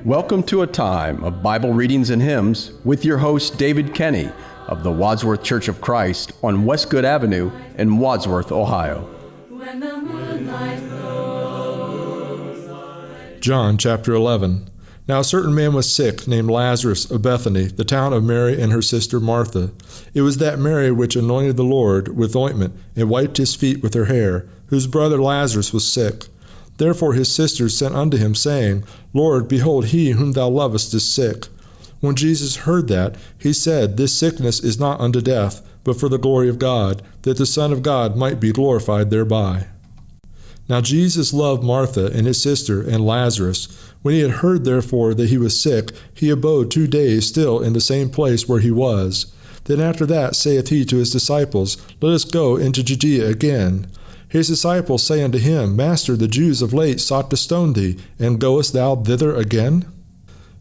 Welcome to a time of Bible readings and hymns with your host, David Kenny of the Wadsworth Church of Christ on Westgood Avenue in Wadsworth, Ohio. John chapter 11. Now a certain man was sick, named Lazarus of Bethany, the town of Mary and her sister Martha. It was that Mary which anointed the Lord with ointment and wiped his feet with her hair, whose brother Lazarus was sick. Therefore his sisters sent unto him, saying, Lord, behold, he whom thou lovest is sick. When Jesus heard that, he said, This sickness is not unto death, but for the glory of God, that the Son of God might be glorified thereby. Now Jesus loved Martha and his sister and Lazarus. When he had heard therefore that he was sick, he abode 2 days still in the same place where he was. Then after that saith he to his disciples, Let us go into Judea again. His disciples say unto him, Master, the Jews of late sought to stone thee, and goest thou thither again?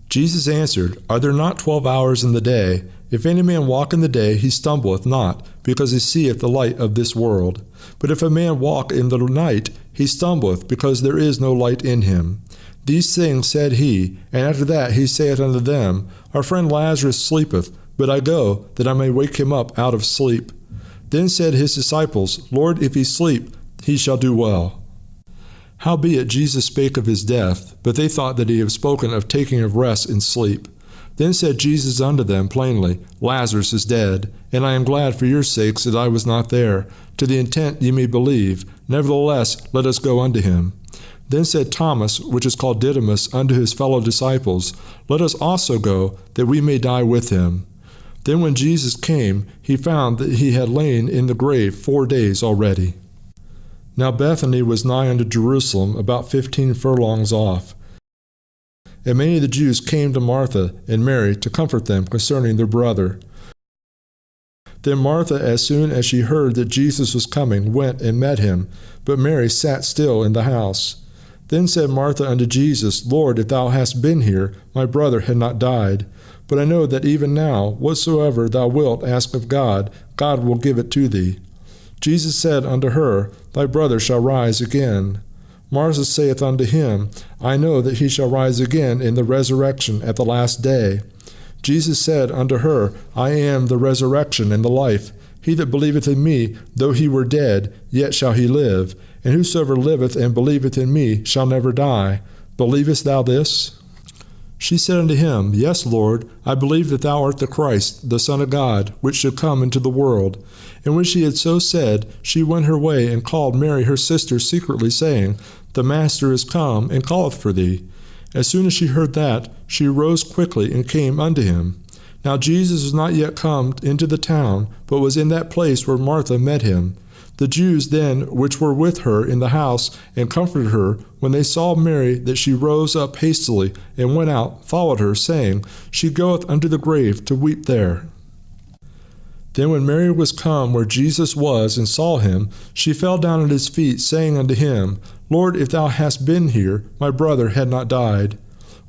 Jesus answered, Are there not 12 hours in the day? If any man walk in the day, he stumbleth not, because he seeth the light of this world. But if a man walk in the night, he stumbleth, because there is no light in him. These things said he, and after that he saith unto them, Our friend Lazarus sleepeth, but I go, that I may wake him up out of sleep. Then said his disciples, Lord, if he sleep, he shall do well. Howbeit Jesus spake of his death, but they thought that he had spoken of taking of rest in sleep. Then said Jesus unto them plainly, Lazarus is dead, and I am glad for your sakes that I was not there, to the intent ye may believe. Nevertheless, let us go unto him. Then said Thomas, which is called Didymus, unto his fellow disciples, Let us also go, that we may die with him. Then when Jesus came, he found that he had lain in the grave 4 days already. Now Bethany was nigh unto Jerusalem, about 15 furlongs off. And many of the Jews came to Martha and Mary to comfort them concerning their brother. Then Martha, as soon as she heard that Jesus was coming, went and met him, but Mary sat still in the house. Then said Martha unto Jesus, Lord, if thou hadst been here, my brother had not died. But I know that even now, whatsoever thou wilt ask of God, God will give it to thee. Jesus said unto her, Thy brother shall rise again. Martha saith unto him, I know that he shall rise again in the resurrection at the last day. Jesus said unto her, I am the resurrection and the life. He that believeth in me, though he were dead, yet shall he live. And whosoever liveth and believeth in me shall never die. Believest thou this? She said unto him, Yes, Lord, I believe that thou art the Christ, the Son of God, which should come into the world. And when she had so said, she went her way and called Mary her sister secretly, saying, The Master is come, and calleth for thee. As soon as she heard that, she rose quickly and came unto him. Now Jesus was not yet come into the town, but was in that place where Martha met him. The Jews then which were with her in the house and comforted her, when they saw Mary that she rose up hastily and went out, followed her, saying, She goeth unto the grave to weep there. Then when Mary was come where Jesus was and saw him, she fell down at his feet, saying unto him, Lord, if thou hadst been here, my brother had not died.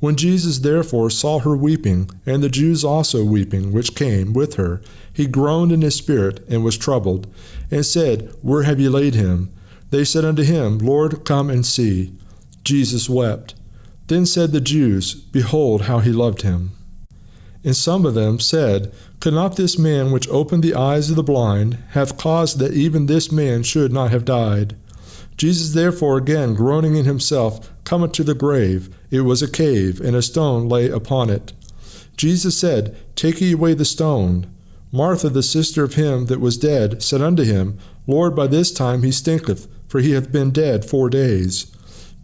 When Jesus therefore saw her weeping, and the Jews also weeping, which came with her, he groaned in his spirit, and was troubled, and said, Where have ye laid him? They said unto him, Lord, come and see. Jesus wept. Then said the Jews, Behold how he loved him. And some of them said, Could not this man which opened the eyes of the blind have caused that even this man should not have died? Jesus therefore again groaning in himself cometh to the grave. It was a cave, and a stone lay upon it. Jesus said, Take ye away the stone. Martha, the sister of him that was dead, said unto him, Lord, by this time he stinketh, for he hath been dead 4 days.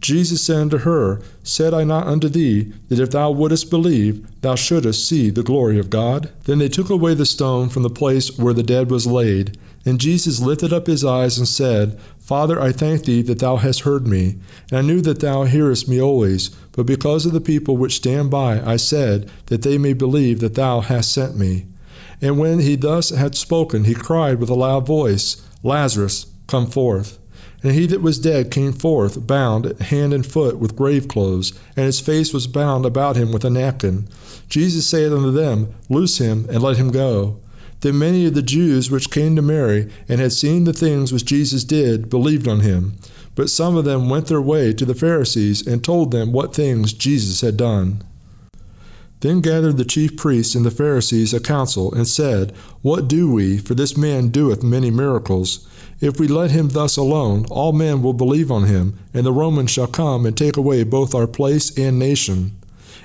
Jesus said unto her, Said I not unto thee, that if thou wouldest believe, thou shouldest see the glory of God? Then they took away the stone from the place where the dead was laid. And Jesus lifted up his eyes and said, Father, I thank thee that thou hast heard me. And I knew that thou hearest me always, but because of the people which stand by, I said, that they may believe that thou hast sent me. And when he thus had spoken, he cried with a loud voice, Lazarus, come forth. And he that was dead came forth, bound hand and foot with grave clothes, and his face was bound about him with a napkin. Jesus saith unto them, Loose him, and let him go. Then many of the Jews which came to Mary, and had seen the things which Jesus did, believed on him. But some of them went their way to the Pharisees, and told them what things Jesus had done. Then gathered the chief priests and the Pharisees a council, and said, What do we? For this man doeth many miracles. If we let him thus alone, all men will believe on him, and the Romans shall come and take away both our place and nation.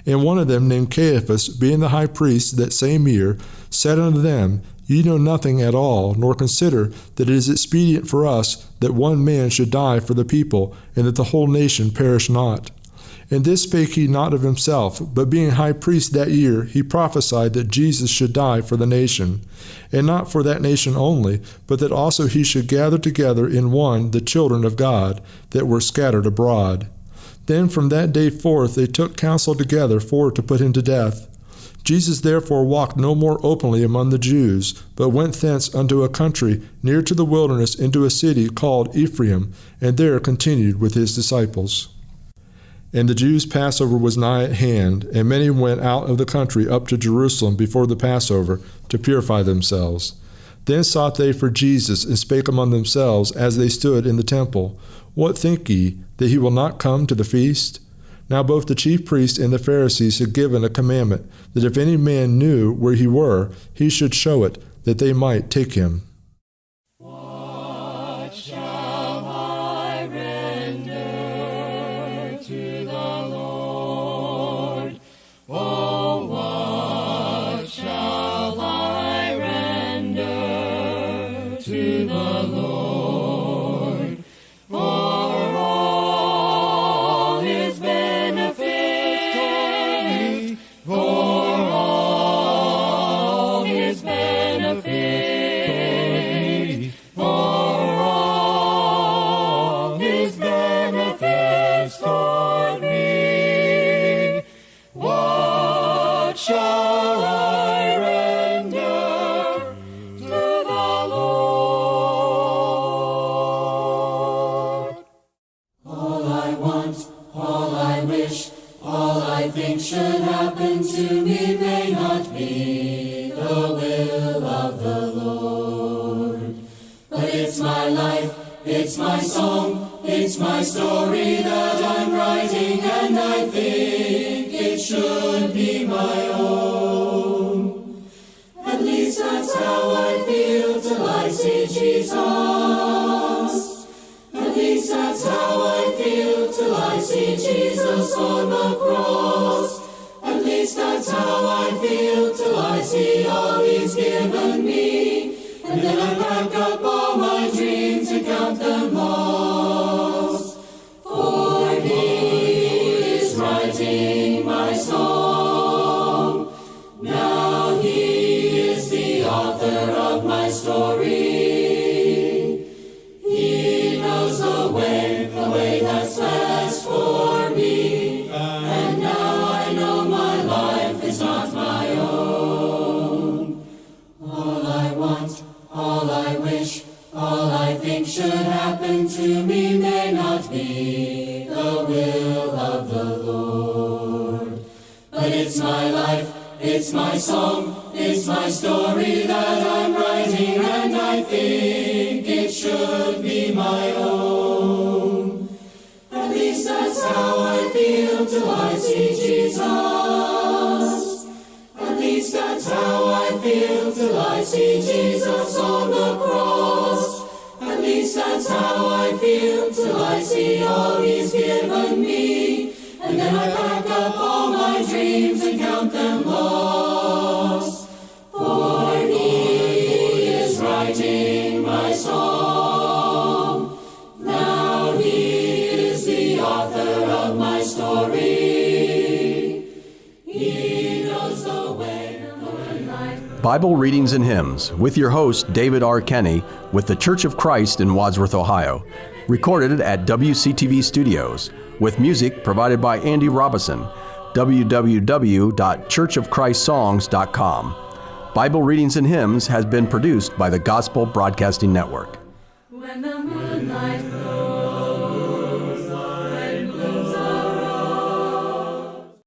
And one of them, named Caiaphas, being the high priest that same year, said unto them, Ye know nothing at all, nor consider that it is expedient for us that one man should die for the people, and that the whole nation perish not. And this spake he not of himself, but being high priest that year, he prophesied that Jesus should die for the nation, and not for that nation only, but that also he should gather together in one the children of God, that were scattered abroad. Then from that day forth they took counsel together for to put him to death. Jesus therefore walked no more openly among the Jews, but went thence unto a country near to the wilderness into a city called Ephraim, and there continued with his disciples. And the Jews' Passover was nigh at hand, and many went out of the country up to Jerusalem before the Passover, to purify themselves. Then sought they for Jesus, and spake among themselves, as they stood in the temple, What think ye, that he will not come to the feast? Now both the chief priests and the Pharisees had given a commandment, that if any man knew where he were, he should show it, that they might take him. What shall I render to the Lord? Oh, what shall I render to the Lord? For all his benefits, for all his benefits, for all his benefits toward me, what shall I render to the Lord? All I want, all I wish, all I think should happen to me may not be the will of the Lord. But it's my life, it's my song, it's my story that I'm writing, and I think it should be my own. At least that's how I feel till I see Jesus. At least that's how I feel till I see Jesus on the cross. At least that's how I feel till I see all he's given me. And then I pack up all my dreams and count them lost. For he is writing my song. Now he is the author of my story. He knows the way that's best for me. And now I know my life is not my own. All I want, all I wish, all I think should happen to me may not be the will of the Lord. But it's my life, it's my song, it's my story that I'm writing, and I think it should be my own. At least that's how I feel till I see Jesus. At least that's how I feel till I see Jesus on the cross. At least that's how I feel till I see all he's given me. And then I pack up all my dreams and count them lost. For he is writing my song. Now he is the author of my story. He knows the way. Bible Readings and Hymns with your host, David R. Kenny, with the Church of Christ in Wadsworth, Ohio. Recorded at WCTV Studios, with music provided by Andy Robison. www.churchofchristSongs.com. Bible Readings and Hymns has been produced by the Gospel Broadcasting Network.